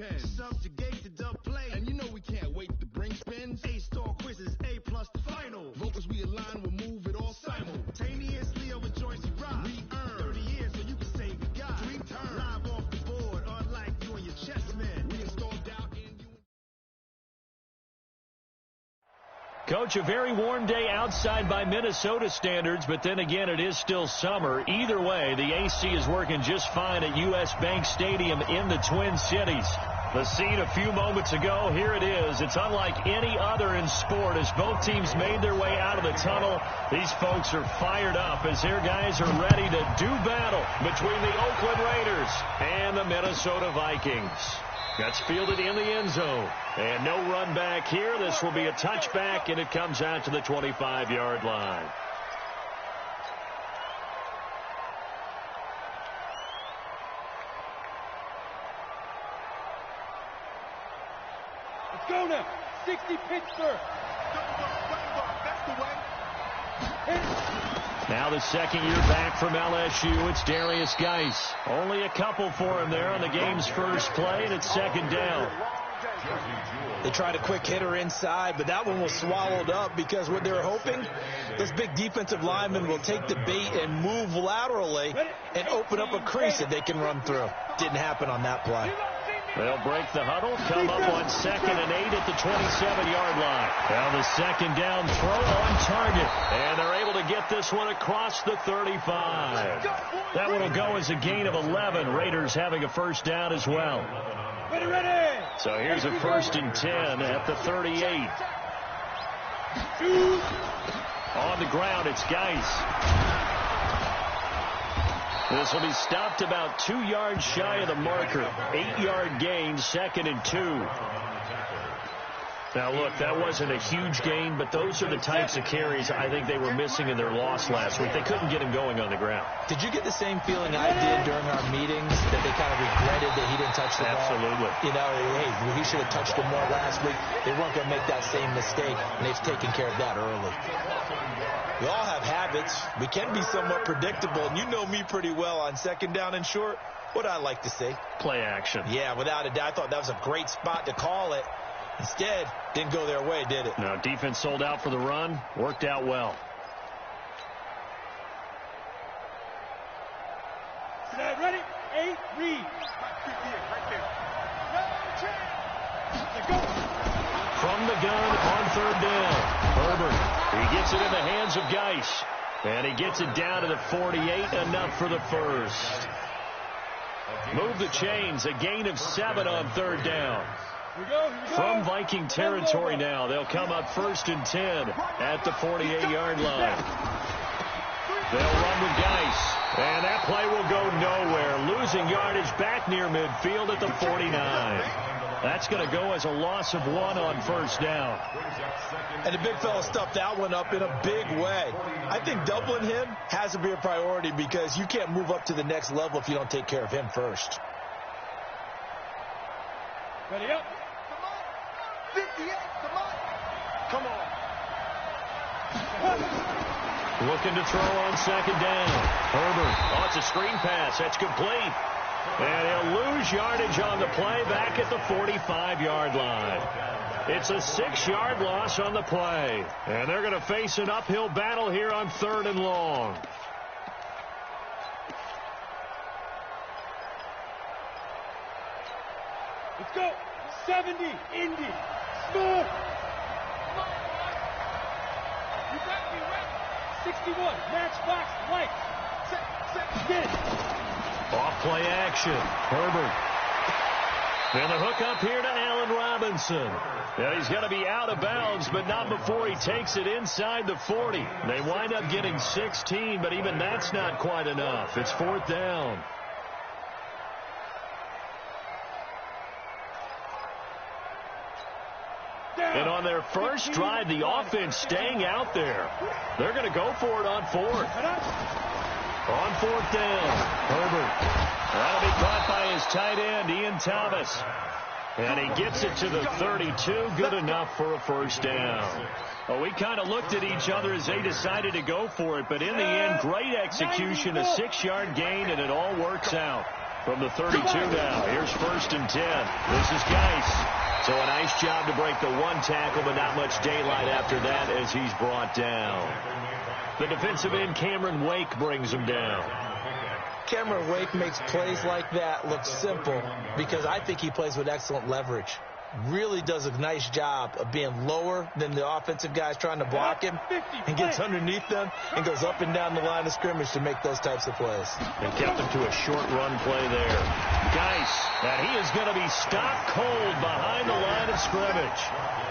pen. Subjugate to dub play. And you know we can't wait to bring spins. A-star quizzes, A+ the final. Vocals we align, we'll move it all simultaneously over choice you rock. We earn 30 years so you can say we got. We turn live off the board, unlike you and your chess man. We installed doubt in you. Coach, a very warm day outside by Minnesota standards, but then again, it is still summer. Either way, the AC is working just fine at U.S. Bank Stadium in the Twin Cities. The scene a few moments ago, here it is. It's unlike any other in sport as both teams made their way out of the tunnel. These folks are fired up as their guys are ready to do battle between the Oakland Raiders and the Minnesota Vikings. That's fielded in the end zone. And no run back here. This will be a touchback, and it comes out to the 25-yard line. Let's go now. 60 Pittsburgh. That's the way. Now the second year back from LSU, it's Darius Geis. Only a couple for him there on the game's first play, and it's second down. They tried a quick hitter inside, but that one was swallowed up because what they were hoping, this big defensive lineman will take the bait and move laterally and open up a crease that they can run through. Didn't happen on that play. They'll break the huddle, come up on 2nd and 8 at the 27-yard line. Now the second down throw on target. And they're able to get this one across the 35. That one will go as a gain of 11. Raiders having a first down as well. Ready. So here's a 1st and 10 at the 38. On the ground, it's Geis. This will be stopped about 2 yards shy of the marker. 8-yard gain, 2nd and 2. Now, look, that wasn't a huge gain, but those are the types of carries I think they were missing in their loss last week. They couldn't get him going on the ground. Did you get the same feeling I did during our meetings, that they kind of regretted that he didn't touch the ball? Absolutely. You know, hey, he should have touched it more last week. They weren't going to make that same mistake, and they've taken care of that early. We all have habits. We can be somewhat predictable, and you know me pretty well on 2nd down and short. What I like to say? Play action. Yeah, without a doubt. I thought that was a great spot to call it. Instead, didn't go their way, did it? No, defense sold out for the run. Worked out well. Ready? 8, read. From the gun on 3rd down. Herbert, he gets it in the hands of Geis. And he gets it down to the 48, enough for the first. Move the chains, a gain of 7 on 3rd down. Here we go. From Viking territory now, they'll come up 1st and 10 at the 48-yard line. They'll run with Geis, and that play will go nowhere. Losing yardage back near midfield at the 49. That's going to go as a loss of 1 on 1st down. And the big fella stuffed that one up in a big way. I think doubling him has to be a priority because you can't move up to the next level if you don't take care of him first. Ready up. 58, come on. Looking to throw on 2nd down. Herbert. Oh, it's a screen pass. That's complete. And he'll lose yardage on the play back at the 45-yard line. It's a 6-yard loss on the play. And they're going to face an uphill battle here on 3rd and long. Let's go. 70, Indy. Smooth. You got me right. 61, matchbox, light. Get it. Off play action. Herbert. And the hook up here to Allen Robinson. And he's going to be out of bounds, but not before he takes it inside the 40. They wind up getting 16, but even that's not quite enough. It's 4th down. And on their first drive, the offense staying out there. They're going to go for it on 4th. On 4th down, Herbert. That'll be caught by his tight end, Ian Thomas. And he gets it to the 32. Good enough for a first down. Well, we kind of looked at each other as they decided to go for it. But in the end, great execution, a 6-yard gain, and it all works out. From the 32 now, here's 1st and 10. This is Geis. So a nice job to break the one tackle, but not much daylight after that as he's brought down. The defensive end, Cameron Wake, brings him down. Cameron Wake makes plays like that look simple because I think he plays with excellent leverage. Really does a nice job of being lower than the offensive guys trying to block him and gets underneath them and goes up and down the line of scrimmage to make those types of plays. And kept him to a short run play there. Geis, and he is going to be stopped cold behind the line of scrimmage.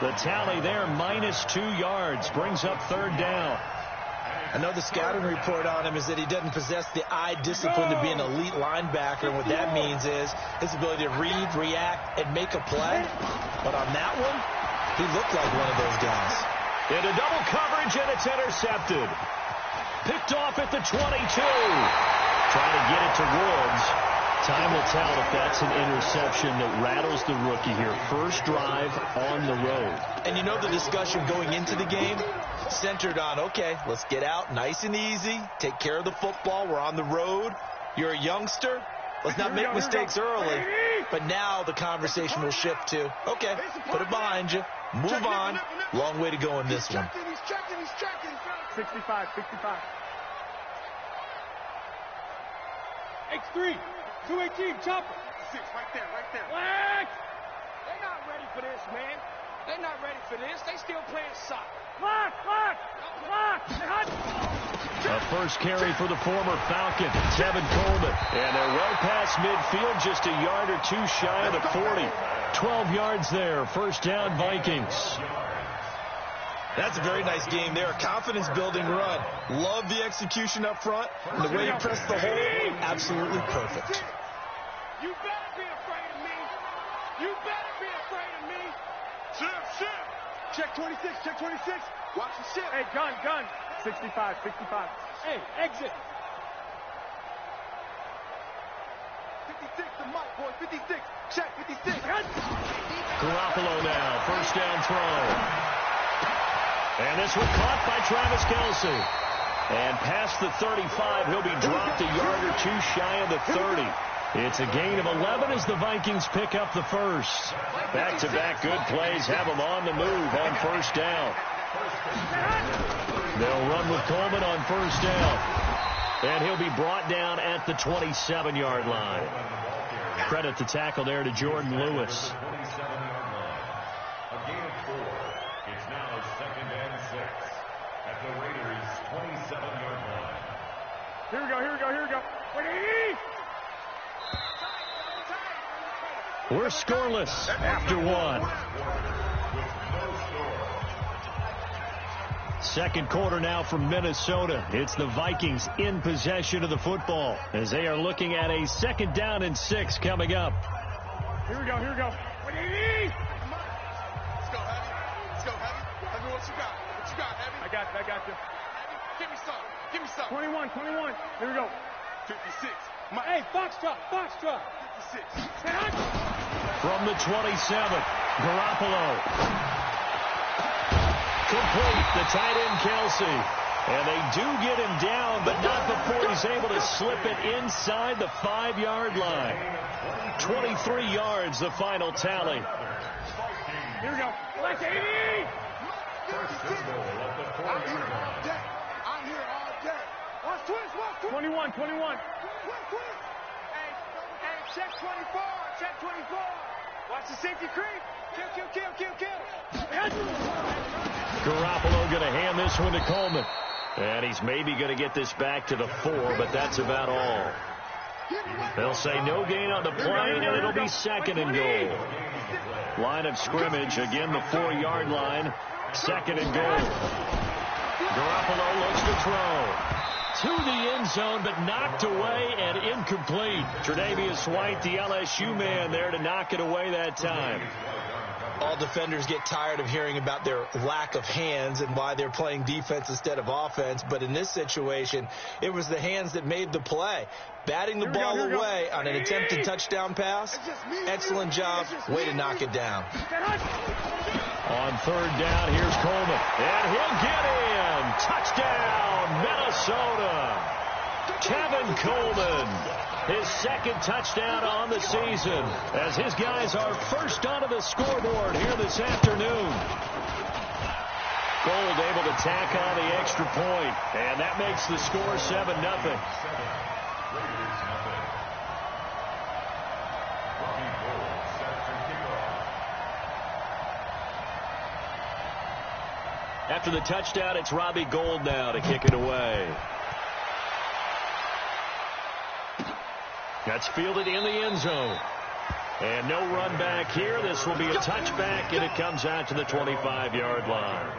The tally there, -2 yards, brings up 3rd down. I know the scouting report on him is that he doesn't possess the eye discipline to be an elite linebacker, and what that means is his ability to read, react, and make a play. But on that one, he looked like one of those guys. Into double coverage, and it's intercepted. Picked off at the 22. Trying to get it to Woods. Time will tell if that's an interception that rattles the rookie here. First drive on the road. And you know the discussion going into the game centered on, okay, let's get out nice and easy, take care of the football, we're on the road, you're a youngster, let's not make mistakes early. But now the conversation will shift to, okay, put it behind you, move on, long way to go in this one. 65. X3, 218, chopper. 6, right there. What? They're not ready for this, man. They're not ready for this. They still playing soccer. Clock. A first carry for the former Falcon, Tevin Coleman. And they're well past midfield, just a yard or two shy of the 40. 12 yards there, 1st down Vikings. That's a very nice game there. A confidence-building run. Love the execution up front. And the way he pressed the hole, absolutely perfect. You better be afraid of me. Shit. Check 26. Watch the shit. Hey, gun. 65. Hey, exit. 56 to Mike, boy. 56. Check 56. Garoppolo now, 1st down throw. And this one caught by Travis Kelce. And past the 35, he'll be dropped a yard or two shy of the 30. It's a gain of 11 as the Vikings pick up the first. Back-to-back good plays have them on the move on 1st down. They'll run with Coleman on 1st down. And he'll be brought down at the 27-yard line. Credit the tackle there to Jordan Lewis. Here we go. We're scoreless after one. Second quarter now from Minnesota. It's the Vikings in possession of the football as they are looking at a 2nd down and 6 coming up. Here we go. Let's go, Heavy. Tell me what you got. Heavy. I got you. Heavy, give me some. 21. Here we go. 56. Hey, Foxtrot. 56. From the 27, Garoppolo. Complete, the tight end Kelce. And they do get him down, but not before he's able to slip it inside the 5-yard line. 23 yards, the final tally. Here we go. Let's 80! I'm here all day. Watch twins. 21. Hey, check 24. Watch the safety creep. Kill. Garoppolo going to hand this one to Coleman. And he's maybe going to get this back to the 4, but that's about all. They'll say no gain on the play, and it'll be 2nd and goal. Line of scrimmage, again the 4-yard line. 2nd and goal. Garoppolo looks to throw. To the end zone, but knocked away and incomplete. Tre'Davious White, the LSU man, there to knock it away that time. All defenders get tired of hearing about their lack of hands and why they're playing defense instead of offense. But in this situation, it was the hands that made the play. Batting the ball away on an attempted touchdown pass. Excellent job. Way to knock it down. On 3rd down, here's Coleman. And he'll get in. Touchdown, Minnesota. Tevin Coleman, his second touchdown on the season, as his guys are first onto the scoreboard here this afternoon. Gold able to tack on the extra point, and that makes the score 7-0. After the touchdown, it's Robbie Gould now to kick it away. That's fielded in the end zone. And no run back here. This will be a touchback, and it comes out to the 25-yard line.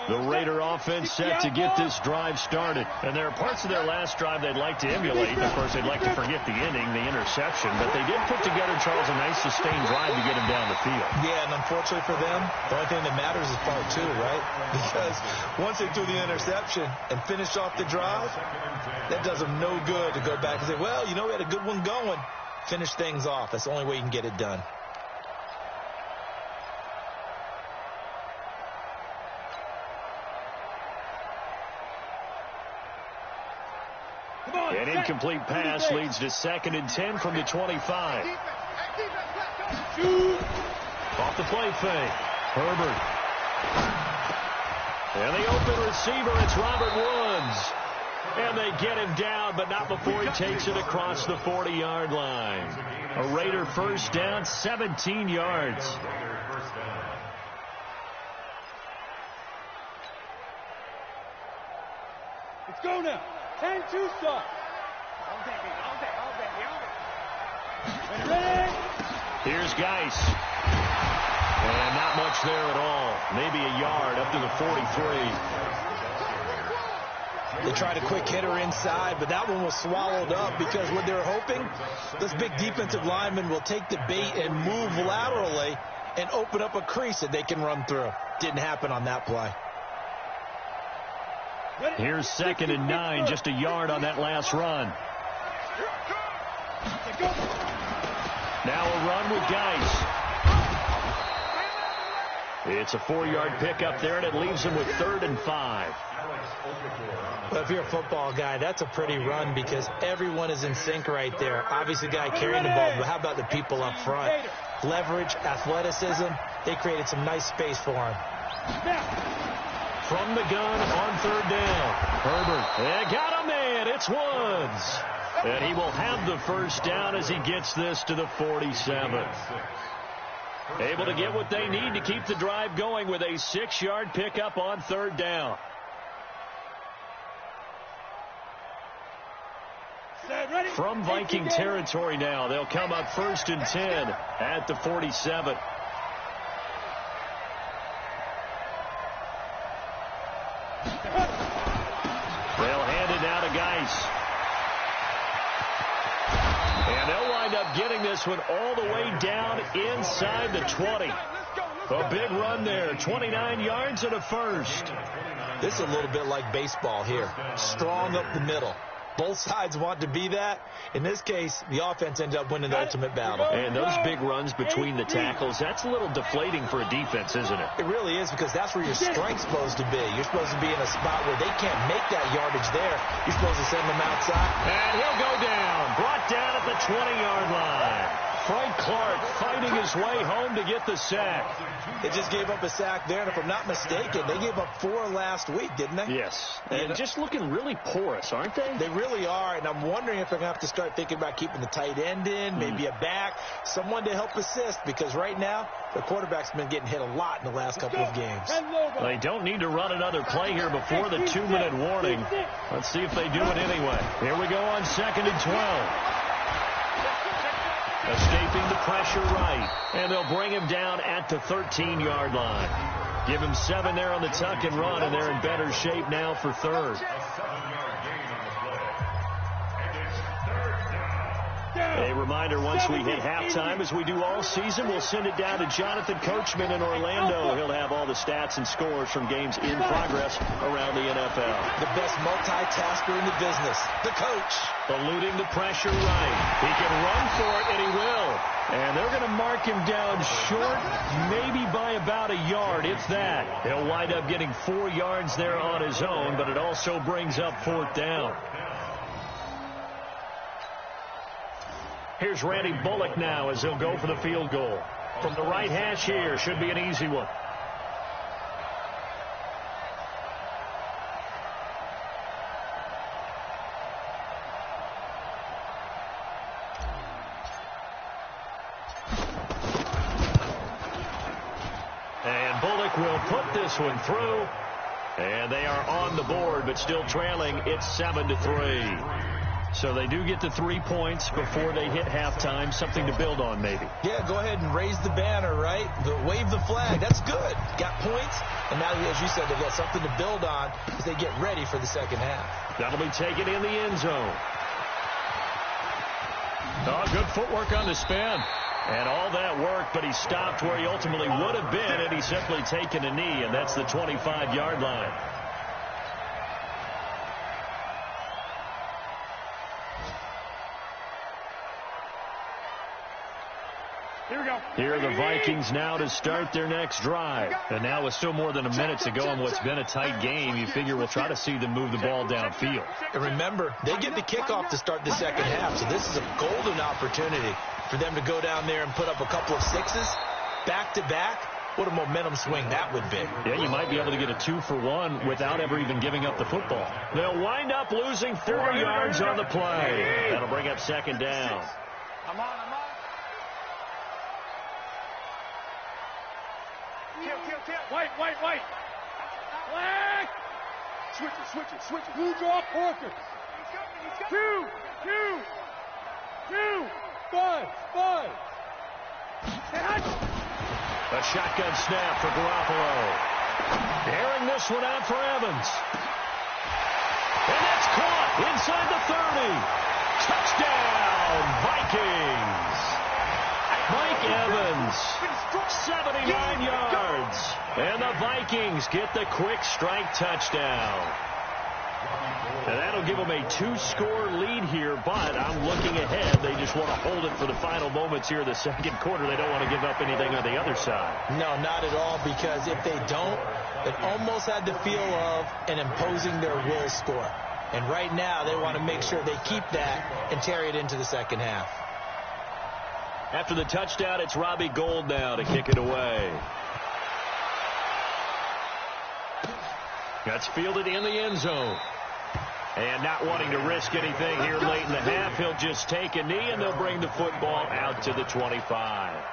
The Raider offense set to get this drive started. And there are parts of their last drive they'd like to emulate. Of course, they'd like to forget the inning, the interception. But they did put together, Charles, a nice sustained drive to get him down the field. Yeah, and unfortunately for them, the only thing that matters is part two, right? Because once they threw the interception and finished off the drive, that does them no good to go back and say, well, you know, we had a good one going. Finish things off. That's the only way you can get it done. An incomplete pass leads to 2nd and 10 from the 25. Off the play fake. Herbert. And the open receiver, it's Robert Woods. And they get him down, but not before he takes it across the 40-yard line. A Raider first down, 17 yards. Let's go now. 10-2 start. Here's Geis. And not much there at all. Maybe a yard up to the 43. They tried a quick hitter inside, but that one was swallowed up because what they're hoping, this big defensive lineman will take the bait and move laterally and open up a crease that they can run through. Didn't happen on that play. Here's 2nd and 9, just a yard on that last run. Now a run with Geis. It's a 4-yard pickup there, and it leaves him with 3rd and 5. Well, if you're a football guy, that's a pretty run because everyone is in sync right there. Obviously, the guy carrying the ball, but how about the people up front? Leverage, athleticism, they created some nice space for him. From the gun on 3rd down. Herbert. And got a man. It's Woods. And he will have the first down as he gets this to the 47. Able to get what they need to keep the drive going with a 6-yard pickup on 3rd down. From Viking territory now, they'll come up 1st and 10 at the 47. They'll hand it now to Geis. And they'll wind up getting this one all the way down inside the 20. A big run there, 29 yards and a first. This is a little bit like baseball here. Strong up the middle. Both sides want to be that. In this case, the offense ends up winning the ultimate battle. And those big runs between the tackles, that's a little deflating for a defense, isn't it? It really is because that's where your strength's supposed to be. You're supposed to be in a spot where they can't make that yardage there. You're supposed to send them outside. And he'll go down. Brought down at the 20-yard line. Frank Clark fighting his way home to get the sack. They just gave up a sack there, and if I'm not mistaken, they gave up 4 last week, didn't they? Yes. And just looking really porous, aren't they? They really are, and I'm wondering if they're going to have to start thinking about keeping the tight end in, maybe a back, someone to help assist, because right now, the quarterback's been getting hit a lot in the last couple of games. They don't need to run another play here before the 2-minute warning. Let's see if they do it anyway. Here we go on 2nd and 12. Escaping the pressure right. And they'll bring him down at the 13-yard line. Give him 7 there on the tuck and run, and they're in better shape now for 3rd. A reminder, once we hit halftime, as we do all season, we'll send it down to Jonathan Coachman in Orlando. He'll have all the stats and scores from games in progress around the NFL. The best multitasker in the business, the coach. Eluding the pressure right. He can run for it, and he will. And they're going to mark him down short, maybe by about a yard, if that. He'll wind up getting 4 yards there on his own, but it also brings up 4th down. Here's Randy Bullock now as he'll go for the field goal. From the right hash here, should be an easy one. And Bullock will put this one through. And they are on the board, but still trailing. It's 7-3. So they do get the 3 points before they hit halftime. Something to build on, maybe. Yeah, go ahead and raise the banner, right? Wave the flag. That's good. Got points. And now, as you said, they've got something to build on as they get ready for the second half. That'll be taken in the end zone. Oh, good footwork on the spin. And all that work, but he stopped where he ultimately would have been, and he's simply taken a knee, and that's the 25-yard line. Here we go. Here are the Vikings now to start their next drive. And now with still more than a minute to go in what's been a tight game, you figure we'll try to see them move the ball downfield. And remember, they get the kickoff to start the second half, so this is a golden opportunity for them to go down there and put up a couple of sixes back-to-back. What a momentum swing that would be. Yeah, you might be able to get a 2-for-1 without ever even giving up the football. They'll wind up losing 30 yards on the play. That'll bring up second down. I'm on. Kill. White. Black. Switch it. Blue drop, Parker. Two. 5. A shotgun snap for Garoppolo. Airing this one out for Evans. And that's caught inside the 30. Touchdown, Vikings. Mike Evans, 79 yards. And the Vikings get the quick strike touchdown. And that'll give them a 2-score lead here, but I'm looking ahead. They just want to hold it for the final moments here in the second quarter. They don't want to give up anything on the other side. No, not at all, because if they don't, it almost had the feel of an imposing their will score. And right now, they want to make sure they keep that and carry it into the second half. After the touchdown, it's Robbie Gould now to kick it away. That's fielded in the end zone. And not wanting to risk anything here late in the half, he'll just take a knee, and they'll bring the football out to the 25.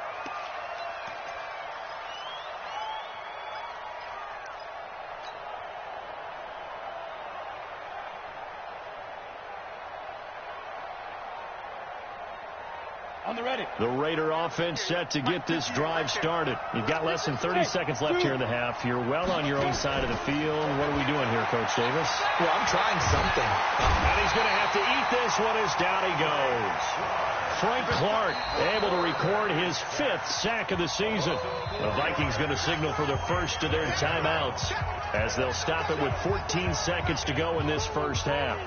On the ready. The Raider offense set to get this drive started. You've got less than 30 seconds left here in the half. You're well on your own side of the field. What are we doing here, Coach Davis? Well, I'm trying something. And he's going to have to eat this one as down he goes. Frank Clark able to record his 5th sack of the season. The Vikings going to signal for the first of their timeouts as they'll stop it with 14 seconds to go in this first half.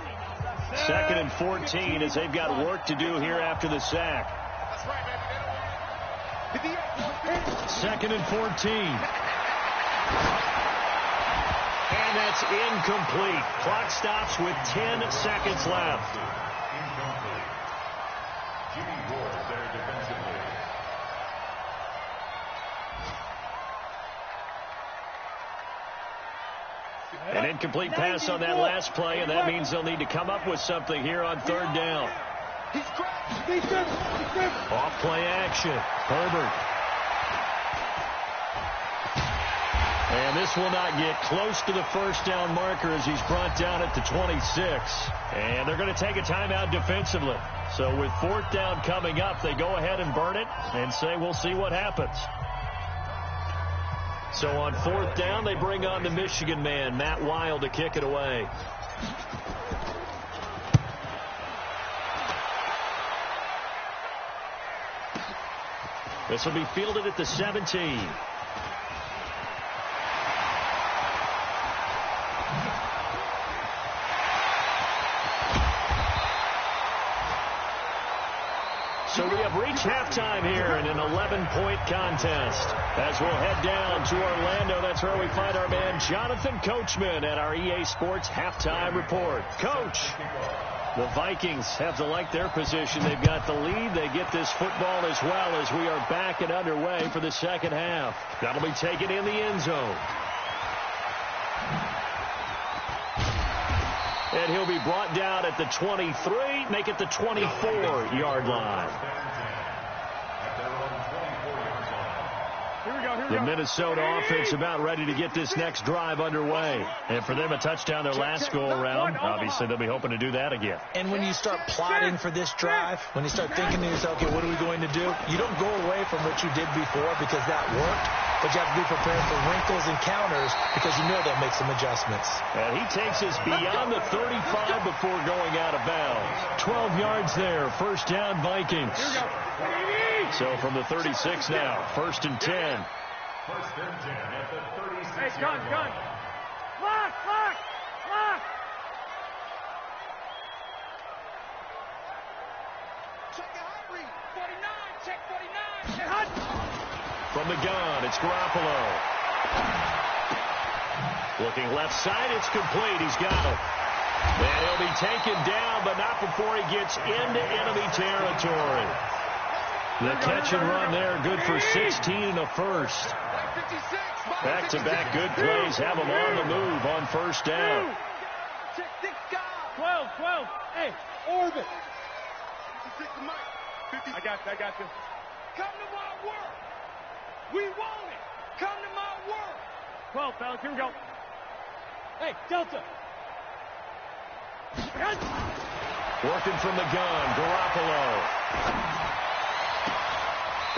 2nd and 14 as they've got work to do here after the sack. 2nd and 14. And that's incomplete. Clock stops with 10 seconds left. An incomplete pass on that last play, and that means they'll need to come up with something here on 3rd down. Off play action. Herbert. And this will not get close to the first down marker as he's brought down at the 26. And they're going to take a timeout defensively. So with 4th down coming up, they go ahead and burn it and say we'll see what happens. So on 4th down, they bring on the Michigan man, Matt Weil, to kick it away. This will be fielded at the 17. So we have reached halftime here in an 11-point contest. As we'll head down to Orlando, that's where we find our man Jonathan Coachman at our EA Sports Halftime Report. Coach, the Vikings have to like their position. They've got the lead. They get this football as well as we are back and underway for the second half. That'll be taken in the end zone. And he'll be brought down at the 23, make it the 24-yard line. The Minnesota offense about ready to get this next drive underway. And for them, a touchdown their last go-around. Obviously, they'll be hoping to do that again. And when you start plotting for this drive, when you start thinking to yourself, okay, what are we going to do? You don't go away from what you did before because that worked. But you have to be prepared for wrinkles and counters because you know they'll make some adjustments. And he takes us beyond the 35 before going out of bounds. 12 yards there. First down, Vikings. So from the 36 now, first and 10. First and 10 at the 36. Hey, gun. Lock. Check the hot read. 49. Check 49. Get hot. From the gun, it's Garoppolo. Looking left side, it's complete. He's got it. And he'll be taken down, but not before he gets into enemy territory. The catch and run there, good for 16 and a first. Back-to-back good plays have him on the move on first down. 12. Hey, orbit. I got you. Come to my work. We want it. Come to my work. 12, fellas. Here we go. Hey, Delta. Working from the gun, Garoppolo.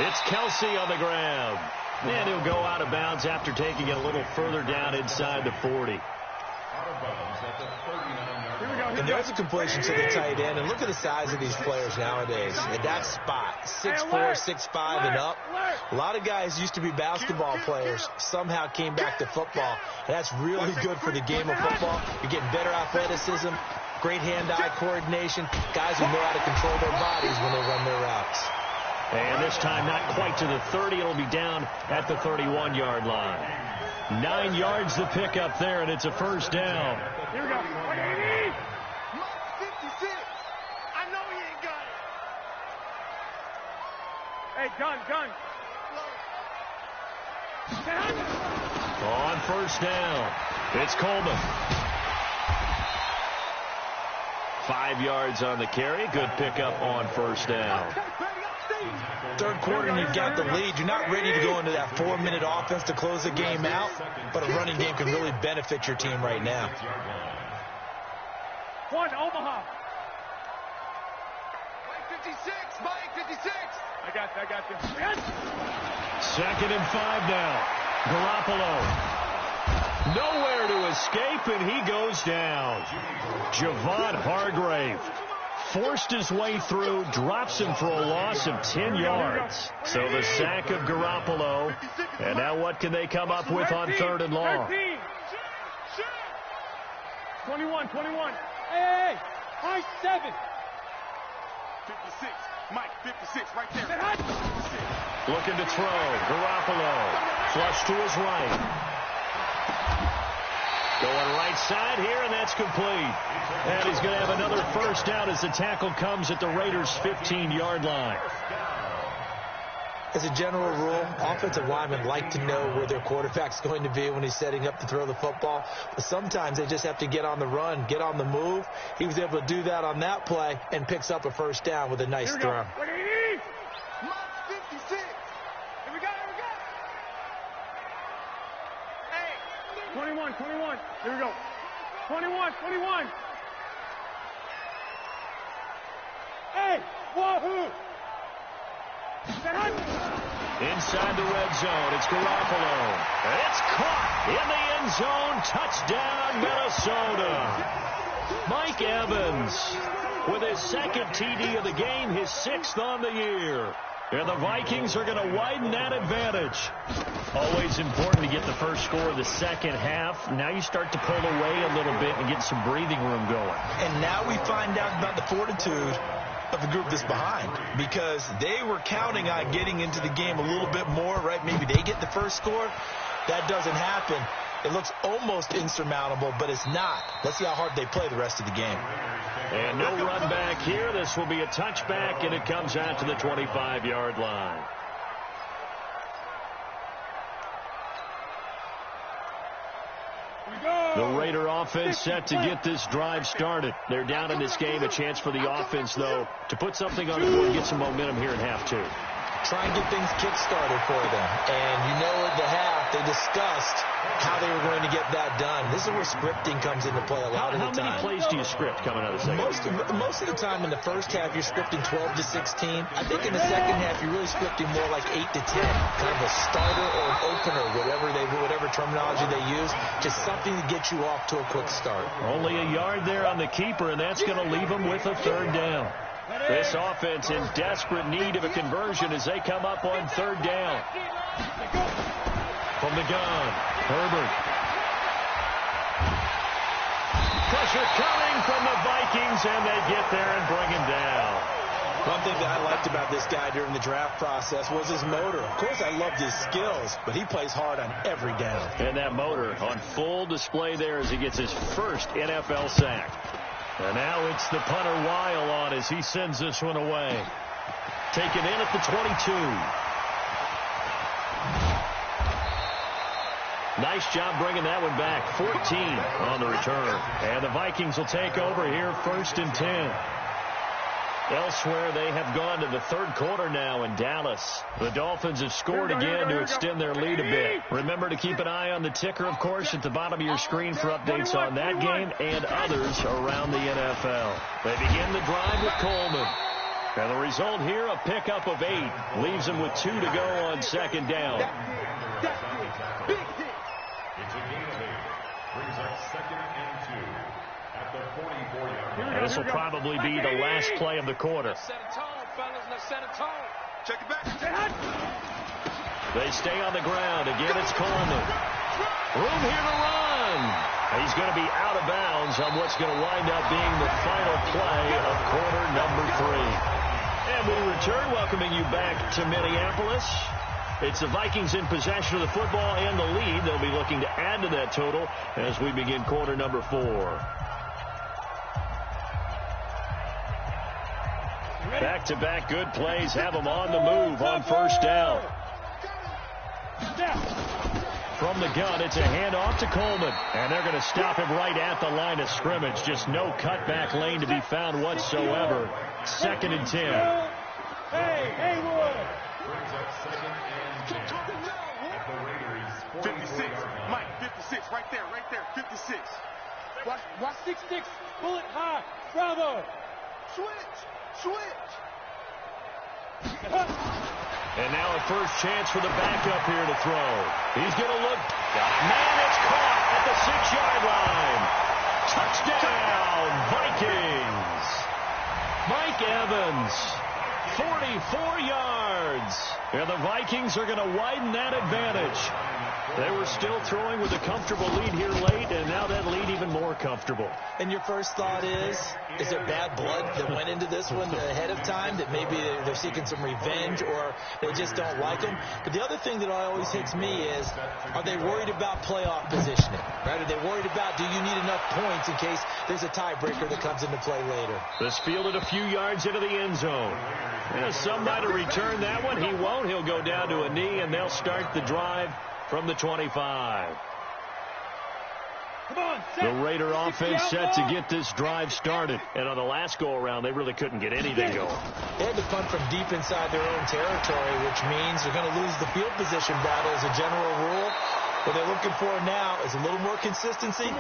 It's Kelsey on the ground. And he'll go out of bounds after taking it a little further down inside the 40. And there's a completion to the tight end. And look at the size of these players nowadays. At that spot, 6'4", 6'5", and up. A lot of guys used to be basketball players, somehow came back to football. And that's really good for the game of football. You're getting better athleticism, great hand-eye coordination, guys who know how to control their bodies when they run their routes. And this time not quite to the 30. It'll be down at the 31-yard line. 9 yards the pickup there, and it's a first down. Here we go. 56. I know he ain't got it. Hey, gun. On first down, it's Coleman. 5 yards on the carry. Good pickup on first down. Third quarter and you've got the lead. You're not ready to go into that 4-minute offense to close the game out, but a running game can really benefit your team right now. One, Omaha. Mike 56. I got you. Second and 5 now. Garoppolo. Nowhere to escape, and he goes down. Javon Hargrave forced his way through, drops him for a loss of 10 yards. So the sack of Garoppolo. And now what can they come up with on third and long? 21. Hey, high 7. 56. Mike 56 right there. Looking to throw. Garoppolo. Flush to his right. Going right side here, and that's complete. And he's going to have another first down as the tackle comes at the Raiders' 15-yard line. As a general rule, offensive linemen like to know where their quarterback's going to be when he's setting up to throw the football. But sometimes they just have to get on the run, get on the move. He was able to do that on that play and picks up a first down with a nice throw. Mike 56. Here we go. Hey. 21. Here we go. 21. Hey, wahoo! Inside the red zone, it's Garoppolo. And it's caught in the end zone. Touchdown, Minnesota. Mike Evans with his second TD of the game, his 6th on the year. And the Vikings are going to widen that advantage. Always important to get the first score of the second half. Now you start to pull away a little bit and get some breathing room going. And now we find out about the fortitude of the group that's behind, because they were counting on getting into the game a little bit more, right? Maybe they get the first score. That doesn't happen. It looks almost insurmountable, but it's not. Let's see how hard they play the rest of the game. And no run back here. This will be a touchback, and it comes out to the 25-yard line. The Raider offense set to get this drive started. They're down in this game. A chance for the offense, though, to put something on the board and get some momentum here in half two. Try and get things kick-started for them. And you know at the half, they discussed how they were going to get that done. This is where scripting comes into play a lot of the time. How many plays do you script coming out of the second? Most of the time in the first half, you're scripting 12 to 16. I think in the second half, you're really scripting more like 8 to 10. Kind of a starter or an opener, whatever terminology they use. Just something to get you off to a quick start. Only a yard there on the keeper, and that's going to leave them with a third down. This offense in desperate need of a conversion as they come up on third down. From the gun, Herbert. Pressure coming from the Vikings, and they get there and bring him down. One thing that I liked about this guy during the draft process was his motor. Of course, I loved his skills, but he plays hard on every down. And that motor on full display there as he gets his first NFL sack. And now it's the punter Weil on as he sends this one away. Taken in at the 22. Nice job bringing that one back. 14 on the return. And the Vikings will take over here, 1st and 10. Elsewhere, they have gone to the third quarter now in Dallas. The Dolphins have scored again to extend their lead a bit. Remember to keep an eye on the ticker, of course, at the bottom of your screen for updates on that game and others around the NFL. They begin the drive with Coleman. And the result here, a pickup of 8. Leaves them with 2 to go on second down. This will probably be the last play of the quarter. Set a tone, fellas. Let's set a tone. Check it back. They stay on the ground. Again, it's Coleman. Room here to run. He's going to be out of bounds on what's going to wind up being the final play of quarter number 3. And we return, welcoming you back to Minneapolis. It's the Vikings in possession of the football and the lead. They'll be looking to add to that total as we begin quarter number 4. Back-to-back good plays have them on the move on first down. From the gun, it's a handoff to Coleman. And they're going to stop him right at the line of scrimmage. Just no cutback lane to be found whatsoever. 2nd and 10. Hey, Haywood. 56. Mike, 56. Right there. 56. Watch 6-6. Bullet high. Bravo. Switch. And now a first chance for the backup here to throw. He's going to look. Man, it's caught at the 6-yard line. Touchdown, Vikings. Mike Evans, 44 yards. And the Vikings are going to widen that advantage. They were still throwing with a comfortable lead here late, and now that lead even more comfortable. And your first thought is there bad blood that went into this one ahead of time, that maybe they're seeking some revenge or they just don't like them? But the other thing that always hits me is, are they worried about playoff positioning? Right? Are they worried about, do you need enough points in case there's a tiebreaker that comes into play later? This fielded a few yards into the end zone. Yeah, some might have returned that one. He won't. He'll go down to a knee, and they'll start the drive from the 25. The Raider offense set to get this drive started. And on the last go-around, they really couldn't get anything going. They had to punt from deep inside their own territory, which means they're going to lose the field position battle as a general rule. What they're looking for now is a little more consistency,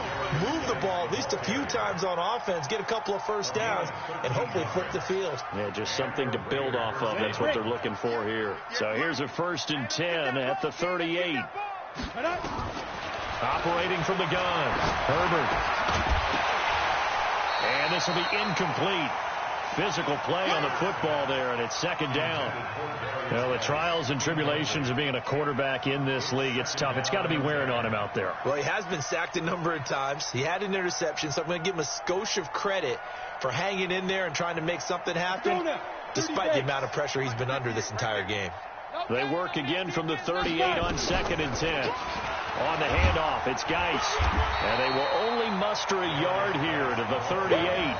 move the ball at least a few times on offense, get a couple of first downs, and hopefully flip the field. Yeah, just something to build off of. That's what they're looking for here. So here's a 1st and 10 at the 38. Operating from the gun, Herbert. And this will be incomplete. physical play on the football there, and it's second down. Well, the trials and tribulations of being a quarterback in this league, it's tough. It's got to be wearing on him out there. Well, he has been sacked a number of times. He had an interception, so I'm going to give him a skosh of credit for hanging in there and trying to make something happen, despite the amount of pressure he's been under this entire game. They work again from the 38 on 2nd and 10. On the handoff, it's Geis. And they will only muster a yard here to the 38.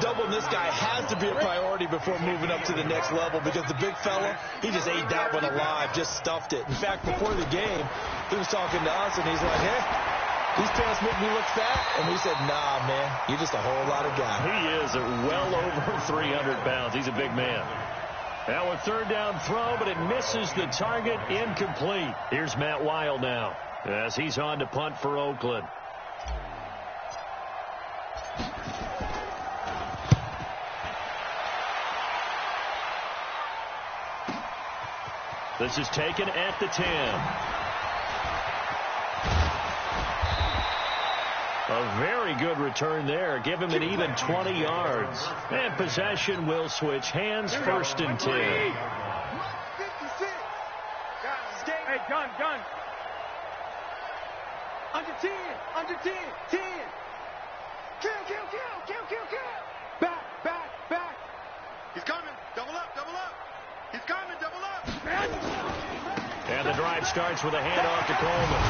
Doubling this guy has to be a priority before moving up to the next level, because the big fella, he just ate that one alive, just stuffed it. In fact, before the game, he was talking to us, and he's like, hey, these pants make me look fat. And we said, nah, man, you're just a whole lot of guy. He is well over 300 pounds. He's a big man. Now a third down throw, but it misses the target, incomplete. Here's Matt Weil now as he's on to punt for Oakland. This is taken at the 10. A very good return there. Give him an even 20 yards. And possession will switch hands, 1st and 10. Hey, gun. Under 10. 10. Kill. Back. He's coming. Double up. He's coming. Double up. And the drive starts with a handoff to Coleman.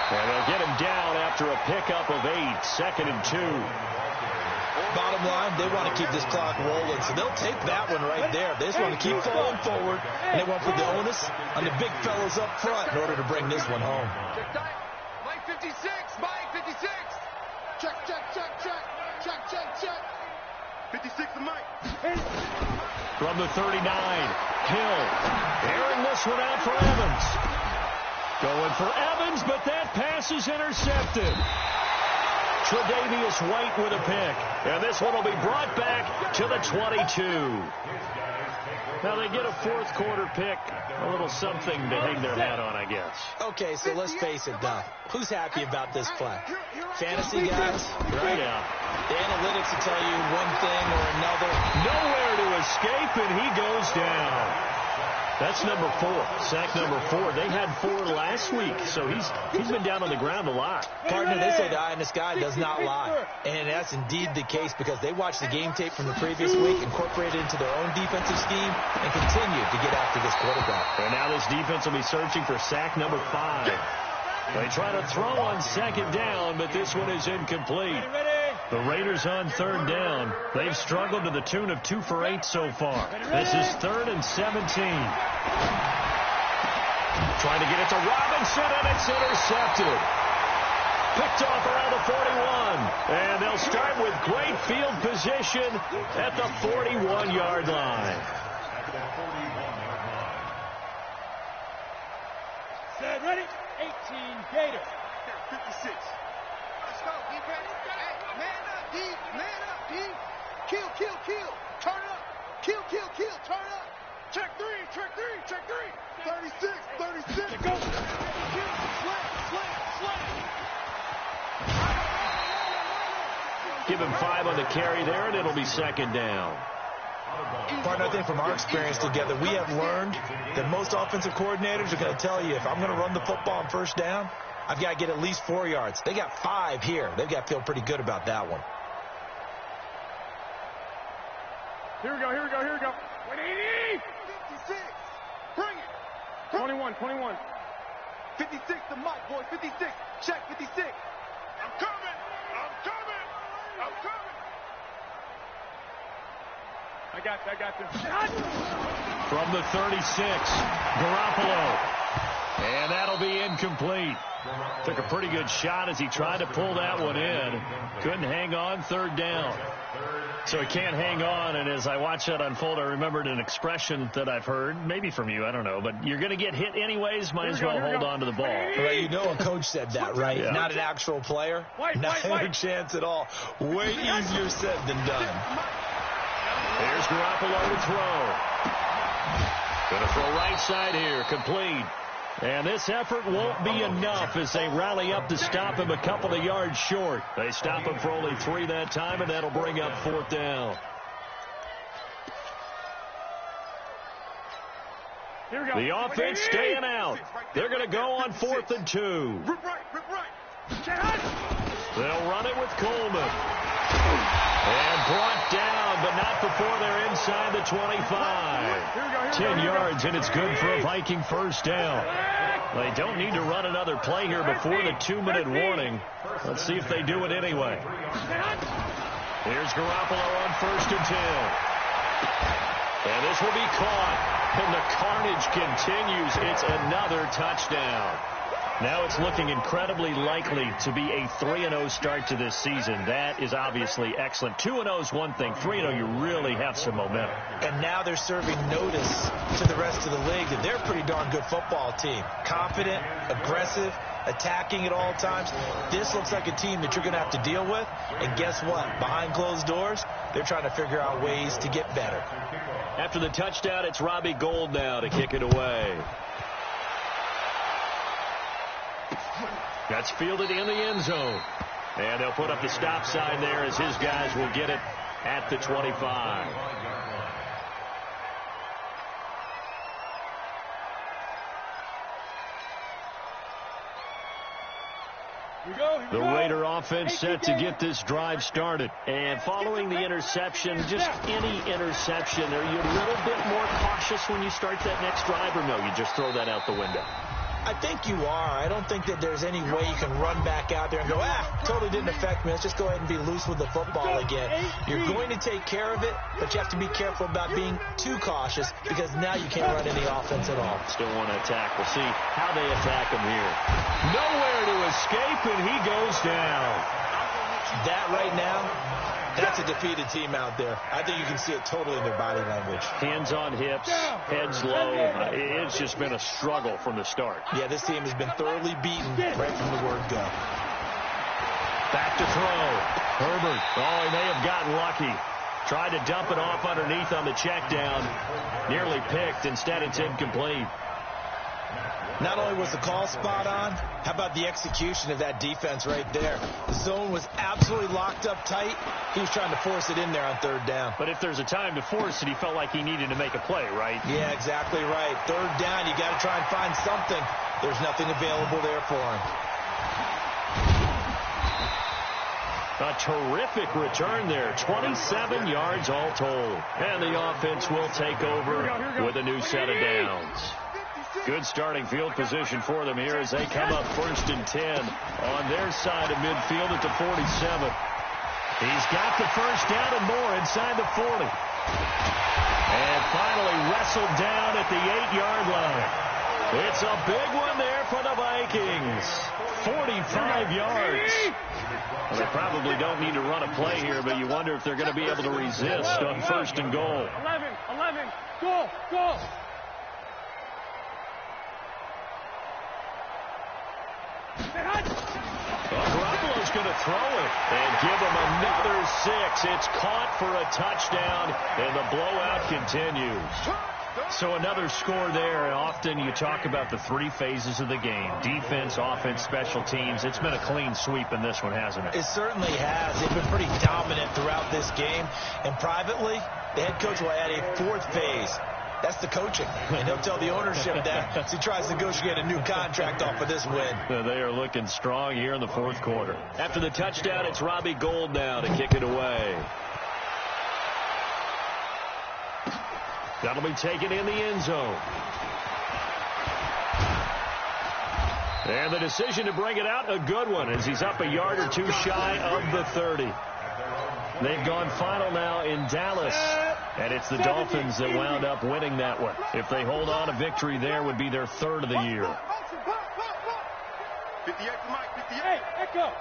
And they'll get him down after a pickup of 8, 2nd and 2. Bottom line, they want to keep this clock rolling, so they'll take that one right there. They just want to keep falling forward, and they want to put the onus on the big fellas up front in order to bring this one home. Mike 56. Check. 56 to Mike. From the 39, Hill airing this one out for Evans. Going for Evans, but that pass is intercepted. Tre'Davious White with a pick. And this one will be brought back to the 22. Now they get a 4th quarter pick. A little something to hang their hat on, I guess. Okay, so let's face it, Doug. Who's happy about this play? Fantasy guys, right? Yeah. The analytics will tell you one thing or another. Nowhere to escape, and he goes down. That's number 4, sack number 4. They had 4 last week, so he's been down on the ground a lot. Partner, they say the eye in the sky does not lie. And that's indeed the case, because they watched the game tape from the previous week, incorporated it into their own defensive scheme, and continued to get after this quarterback. And now this defense will be searching for sack number 5. They try to throw on 2nd down, but this one is incomplete. The Raiders on 3rd down. They've struggled to the tune of 2 for 8 so far. This is 3rd and 17. Trying to get it to Robinson, and it's intercepted. Picked off around the 41. And they'll start with great field position at the 41-yard line. Set, ready? 18, Gator. 56. Let's go. Be ready. Hey, man up, D. Kill. Turn up. Kill. Turn up. Check three. 36. Go. Slam. Give him 5 on the carry there, and it'll be 2nd down. Partner, I think from our experience together, we have learned that most offensive coordinators are going to tell you, if I'm going to run the football on 1st down, I've got to get at least 4 yards. They got 5 here. They've got to feel pretty good about that one. Here we go. 180. 56. Bring it. 21. 56 to Mike, boy. 56. Check 56. I'm coming. I got this. From the 36, Garoppolo. And that'll be incomplete. Took a pretty good shot as he tried to pull that one in. Couldn't hang on, 3rd down. So he can't hang on, and as I watched that unfold, I remembered an expression that I've heard, maybe from you, I don't know, but you're going to get hit anyways, might as well hold on to the ball. Well, you know a coach said that, right? Yeah. Not an actual player. Not a chance at all. Way easier said than done. There's Garoppolo to throw. Going to throw right side here, complete. And this effort won't be enough as they rally up to stop him a couple of yards short. They stop him for only 3 that time, and that'll bring up 4th down. Here we go. The offense staying out. They're going to go on 4th and 2. Rip right. They'll run it with Coleman. And brought down, but not before they're inside the 25. 10 yards, and it's good for a Viking first down. They don't need to run another play here before the 2-minute warning. Let's see if they do it anyway. Here's Garoppolo on 1st and 10. And this will be caught. And the carnage continues. It's another touchdown. Now it's looking incredibly likely to be a 3-0 start to this season. That is obviously excellent. 2-0 is one thing. 3-0, you really have some momentum. And now they're serving notice to the rest of the league that they're a pretty darn good football team. Confident, aggressive, attacking at all times. This looks like a team that you're going to have to deal with. And guess what? Behind closed doors, they're trying to figure out ways to get better. After the touchdown, it's Robbie Gould now to kick it away. That's fielded in the end zone. And they'll put up the stop sign there as his guys will get it at the 25. The Raider offense set to get this drive started. And following the interception, just any interception, are you a little bit more cautious when you start that next drive, or no, you just throw that out the window? I think you are. I don't think that there's any way you can run back out there and go, totally didn't affect me. Let's just go ahead and be loose with the football again. You're going to take care of it, but you have to be careful about being too cautious because now you can't run any offense at all. Still want to attack. We'll see how they attack him here. Nowhere to escape, and he goes down. That right now, that's a defeated team out there. I think you can see it totally in their body language. Hands on hips, heads low. It's just been a struggle from the start. Yeah, this team has been thoroughly beaten right from the word go. Back to throw. Herbert. Oh, he may have gotten lucky. Tried to dump it off underneath on the check down. Nearly picked. Instead, it's incomplete. Not only was the call spot on, how about the execution of that defense right there? The zone was absolutely locked up tight. He was trying to force it in there on 3rd down. But if there's a time to force it, he felt like he needed to make a play, right? Yeah, exactly right. 3rd down, you got to try and find something. There's nothing available there for him. A terrific return there. 27 yards all told. And the offense will take over with a new set of downs. Good starting field position for them here as they come up 1st and 10 on their side of midfield at the 47. He's got the first down and more inside the 40. And finally wrestled down at the 8-yard line. It's a big one there for the Vikings. 45 yards. Well, they probably don't need to run a play here, but you wonder if they're going to be able to resist on 1st and goal. 11, go. Garoppolo's going to throw it and give him another 6. It's caught for a touchdown, and the blowout continues. So another score there. Often you talk about the 3 phases of the game: defense, offense, special teams. It's been a clean sweep in this one, hasn't it? It certainly has. They've been pretty dominant throughout this game. And privately, the head coach will add a 4th phase. That's the coaching. And he'll tell the ownership that as he tries to negotiate a new contract off of this win. They are looking strong here in the 4th quarter. After the touchdown, it's Robbie Gould now to kick it away. That'll be taken in the end zone. And the decision to bring it out, a good one, as he's up a yard or 2 shy of the 30. They've gone final now in Dallas, and it's the Dolphins that wound up winning that one. If they hold on, a victory there would be their 3rd of the year. 58 for Mike, 58. Hey, echo.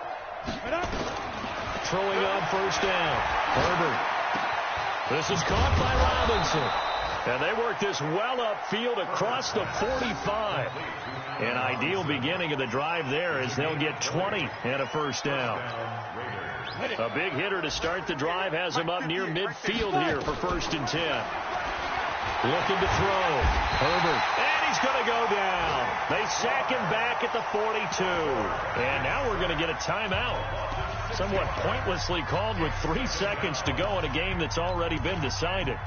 Throwing on 1st down. Herbert. This is caught by Robinson. And they work this well upfield across the 45. An ideal beginning of the drive there as they'll get 20 and a 1st down. A big hitter to start the drive has him up near midfield here for 1st and 10. Looking to throw. Herbert. And he's going to go down. They sack him back at the 42. And now we're going to get a timeout. Somewhat pointlessly called with 3 seconds to go in a game that's already been decided.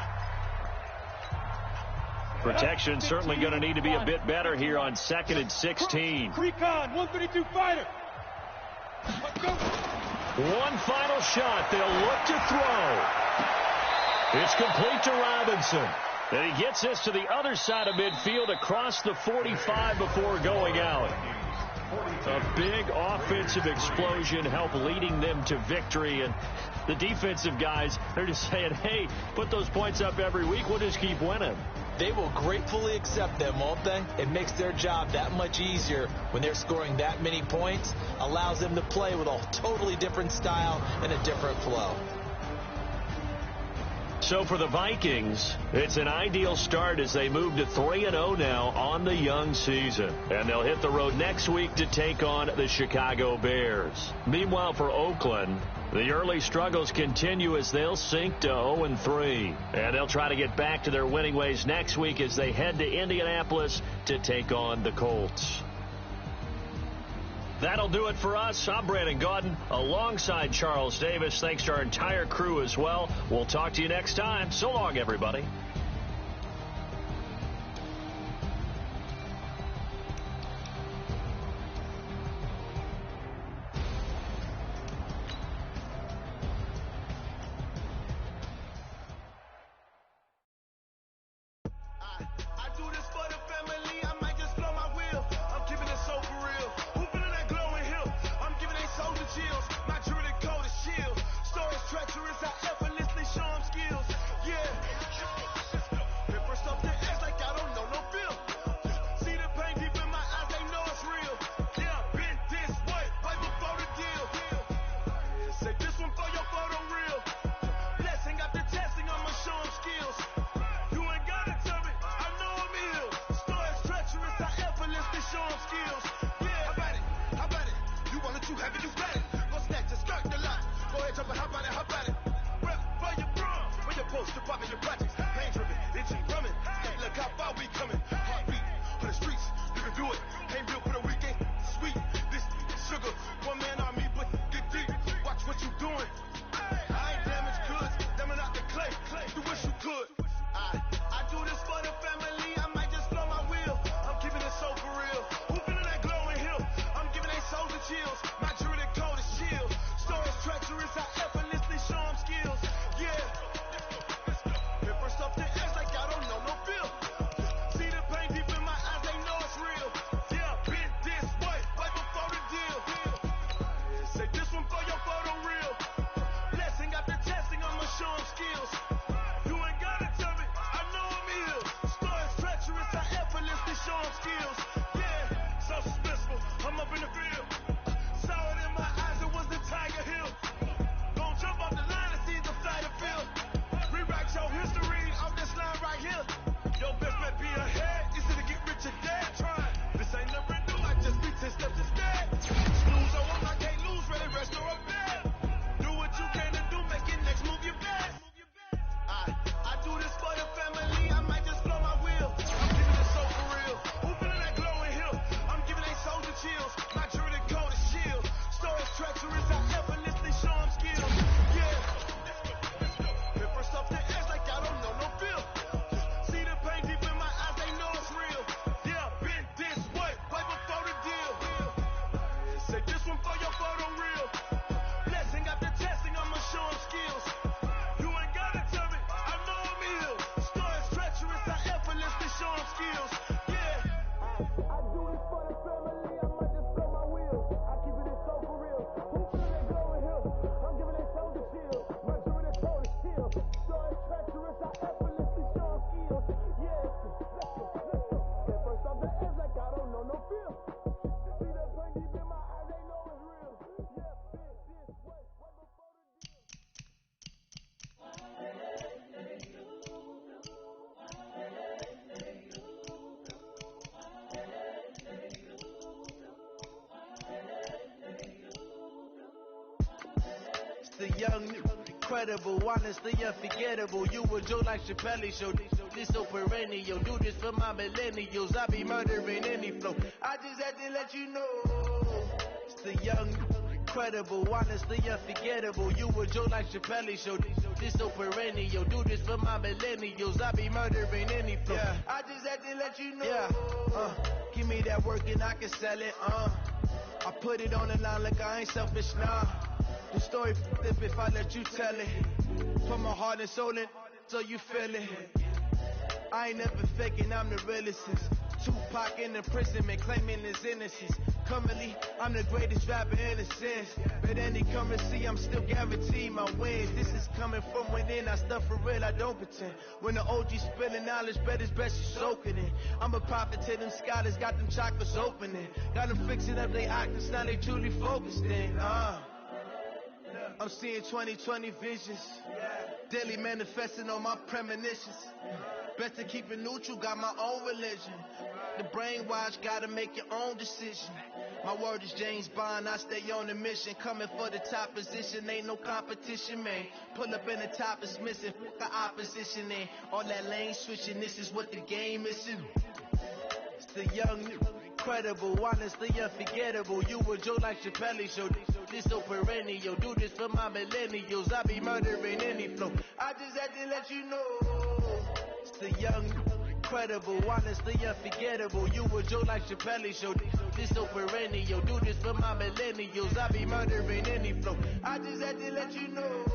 Protection certainly going to need to be a bit better here on 2nd and 16. Recon, 132 fighter. One final shot. They'll look to throw. It's complete to Robinson. And he gets this to the other side of midfield across the 45 before going out. A big offensive explosion helped leading them to victory. And the defensive guys, they're just saying, hey, put those points up every week. We'll just keep winning. They will gratefully accept them, won't they? It makes their job that much easier when they're scoring that many points. Allows them to play with a totally different style and a different flow. So for the Vikings, it's an ideal start as they move to 3-0 now on the young season. And they'll hit the road next week to take on the Chicago Bears. Meanwhile, for Oakland, the early struggles continue as they'll sink to 0-3. And they'll try to get back to their winning ways next week as they head to Indianapolis to take on the Colts. That'll do it for us. I'm Brandon Gaudin alongside Charles Davis. Thanks to our entire crew as well. We'll talk to you next time. So long, everybody. I do this for the family. I might just blow my wheel. I'm keeping it so for real. Chills. My jewelry coat is shield. Stories treacherous, I effortlessly show them skills. Yeah. And first off the edge like I don't know no feel. See the pain deep in my eyes, they know it's real. Yeah, been this way, right before the deal. Say this one for your photo real. Blessing after testing, I'ma show them skills. You ain't gotta tell me, I know I'm ill. Stories treacherous, I effortlessly show them skills. Yeah, how about it? You want it too heavy, you got it. Go ahead, jump and hop on it. Rep for your bro. When you're supposed to pop in your projects. Pain driven, itchy, drumming. Look how far we coming. Heartbeat for the streets. You can do it. Ain't built for the weekend. Sweet, this sugar. One man army, but get deep. Watch what you doing. I ain't damaged goods. Damn out the clay. You wish you could. I do this for the family. I might just blow my wheel. I'm keeping it so for real. Who feeling that glowing hill? I'm giving they souls and chills. My jewelry coat is shield. Stories treacherous, I effortlessly show them skills. Yeah. And first off the edge like I don't know no feel. See the pain deep in my eyes, they know it's real. Yeah, been this way, right before the deal. Say this one for your photo real. Blessing after testing, I'ma show them skills. You ain't gotta tell me, I know I'm ill. Stories treacherous, I effortlessly show them skills. Yeah, so suspenseful, I'm up in the field. Saw it in my eyes, it was the Tiger Hill. Gon' jump off the line and see the flight of field. Rewrite your history off this line right here. Your best bet be ahead, easy to get rich or dead. Trying, this ain't never new, I just be 10 steps instead. Snooze or I can't lose, ready, rest or up there. Do what you can to do, make it next move your best. I do this for the family, I might just blow my wheel. I'm keeping it so for real. Who feeling that glowing hill? I'm giving they soldier chills. My jewelry coat is shield. Stories treacherous, I effortlessly show them skills. Yeah. And first off the edge like I don't know no feel. See the pain deep in my eyes, they know it's real. Yeah, been this way, right before the deal. Say this one for your photo real. Blessing after testing, I'ma show them skills. You ain't gotta tell me, I know I'm ill. Stories treacherous, I effortlessly show them skills. Yeah. I do this for the family, I might just blow my wheel. I keep it so for real. Who feeling that glowing hill? I'm giving they soldier shield. My jewelry coat is shield. Stories treacherous, I effortlessly show them skills. Yeah. Let's go. And first off the edge like I don't know no feel. See the pain deep in my eyes, they know it's real. Yeah, been this way, right before the deal. The young, incredible, honestly unforgettable. You were Joe like Chappelle Show. This so perennial, do this for my millennials. I be murdering any flow. I just had to let you know. It's the young, incredible, honestly unforgettable. You a Joe like Chappelle show. This so perennial, do this for my millennials. I be murdering any flow. Yeah. I just had to let you know. Yeah. Give me that work and I can sell it. I put it on the line like I ain't selfish, nah. The story f***ed if I let you tell it. Put my heart and soul in, so you feel it. I ain't never faking, I'm the realest. Tupac in imprisonment, claiming his innocence. Currently, I'm the greatest rapper in a sense. But any currency, I'm still guaranteed my wins. This is coming from within, I stuff for real, I don't pretend. When the OG spilling knowledge, bet it's best you soaking it. I'm a prophet to them scholars, got them chakras opening. Got them fixing up their octaves, now they truly focused in. I'm seeing 2020 visions. Daily manifesting on my premonitions. Best to keep it neutral, got my own religion. The brainwash, gotta make your own decision. My word is James Bond, I stay on the mission. Coming for the top position, ain't no competition, man. Pull up in the top is missing, the opposition in. All that lane switching, this is what the game is. It's the young, incredible, honestly unforgettable. You a Joe like Chappelle show. This so perennial, do this for my millennials. I be murdering any flow. I just had to let you know. It's the young, incredible, honestly unforgettable. You a Joe like Chappelle show. This so perennial, do this for my millennials. I be murdering any flow. I just had to let you know.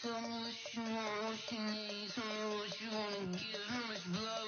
Tell me what you want, what you need. Tell me what you wanna give. How much blood